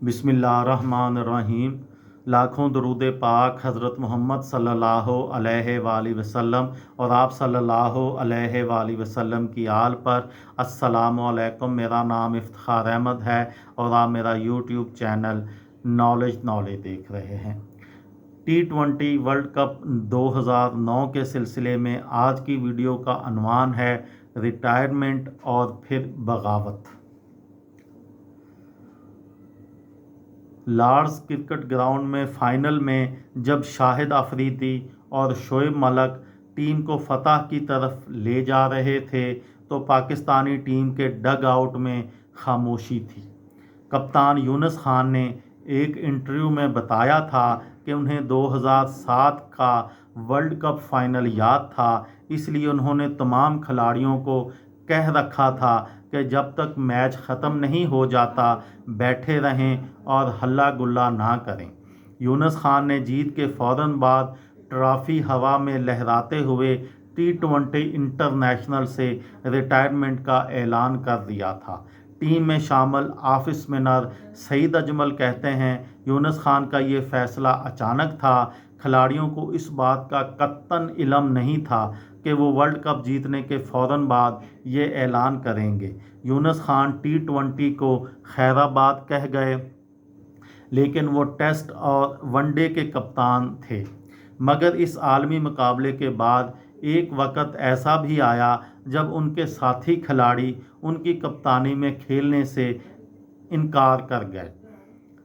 बिस्मिल्लाहिर्रहमानिर्रहीम। लाखों दरूद पाक हज़रत मोहम्मद सल्लल्लाहु अलैहि वसल्लम और आप सल्लल्लाहु अलैहि वसल्लम की आल पर। अस्सलामु अलैकुम। मेरा नाम इफ्तिखार अहमद है और आप मेरा यूट्यूब चैनल नॉलेज देख रहे हैं। T20 वर्ल्ड कप 2009 के सिलसिले में आज की वीडियो का अनवान है रिटायरमेंट और फिर बगावत। लॉर्ड्स क्रिकेट ग्राउंड में फाइनल में जब शाहिद अफरीदी और शोएब मलिक टीम को फतह की तरफ ले जा रहे थे तो पाकिस्तानी टीम के डग आउट में खामोशी थी। कप्तान यूनुस खान ने एक इंटरव्यू में बताया था कि उन्हें 2007 का वर्ल्ड कप फाइनल याद था, इसलिए उन्होंने तमाम खिलाड़ियों को कह रखा था कि जब तक मैच ख़त्म नहीं हो जाता बैठे रहें और हल्ला गुल्ला ना करें। यूनुस खान ने जीत के फ़ौरन बाद ट्रॉफ़ी हवा में लहराते हुए T20 इंटरनेशनल से रिटायरमेंट का ऐलान कर दिया था। टीम में शामिल ऑफिस स्पिनर सईद अजमल कहते हैं, यूनुस खान का ये फ़ैसला अचानक था। खिलाड़ियों को इस बात का कत्तन इल्म नहीं था कि वो वर्ल्ड कप जीतने के फ़ौरन बाद ये ऐलान करेंगे। यूनुस खान T20 को खैराबाद कह गए, लेकिन वो टेस्ट और वनडे के कप्तान थे। मगर इस आलमी मुकाबले के बाद एक वक़्त ऐसा भी आया जब उनके साथी खिलाड़ी उनकी कप्तानी में खेलने से इनकार कर गए।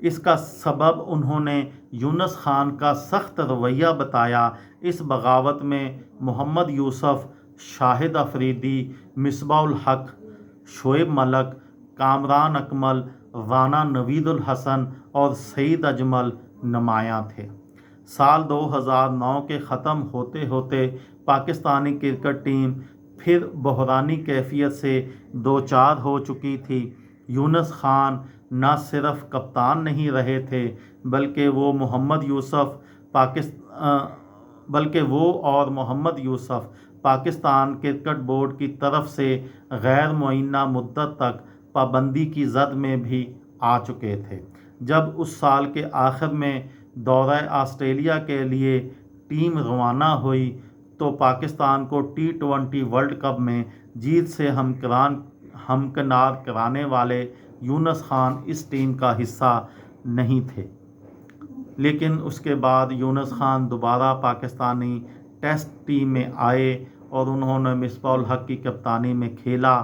इसका सबब उन्होंने यूनुस खान का सख्त रवैया बताया। इस बगावत में मोहम्मद यूसुफ, शाहिद अफरीदी, मिसबाहुल हक, शोएब मलिक, कामरान अकमल, राना नवीदुल हसन और सईद अजमल नुमायां थे। साल 2009 के ख़त्म होते होते पाकिस्तानी क्रिकेट टीम फिर बहरानी कैफियत से दो चार हो चुकी थी। यूनुस खान न सिर्फ कप्तान नहीं रहे थे बल्कि वो और मोहम्मद यूसुफ पाकिस्तान क्रिकेट बोर्ड की तरफ से गैर मुअय्यना मुद्दत तक पाबंदी की जद में भी आ चुके थे। जब उस साल के आखिर में दौरा ऑस्ट्रेलिया के लिए टीम रवाना हुई तो पाकिस्तान को T20 वर्ल्ड कप में जीत से हमकिनार कराने वाले यूनुस खान इस टीम का हिस्सा नहीं थे। लेकिन उसके बाद यूनुस खान दोबारा पाकिस्तानी टेस्ट टीम में आए और उन्होंने मिसबाहुल हक की कप्तानी में खेला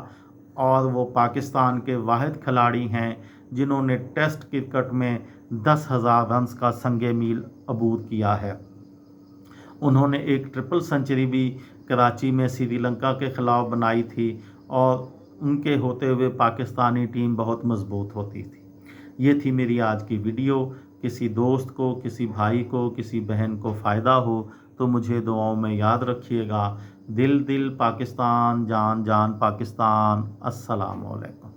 और वो पाकिस्तान के वाहिद खिलाड़ी हैं जिन्होंने टेस्ट क्रिकेट में 10,000 रन्स का संगे मील अबूर किया है। उन्होंने एक ट्रिपल सेंचुरी भी कराची में श्रीलंका के ख़िलाफ़ बनाई थी और उनके होते हुए पाकिस्तानी टीम बहुत मजबूत होती थी। ये थी मेरी आज की वीडियो। किसी दोस्त को, किसी भाई को, किसी बहन को फ़ायदा हो तो मुझे दुआओं में याद रखिएगा। दिल दिल पाकिस्तान, जान जान पाकिस्तान। अस्सलामु अलैकुम।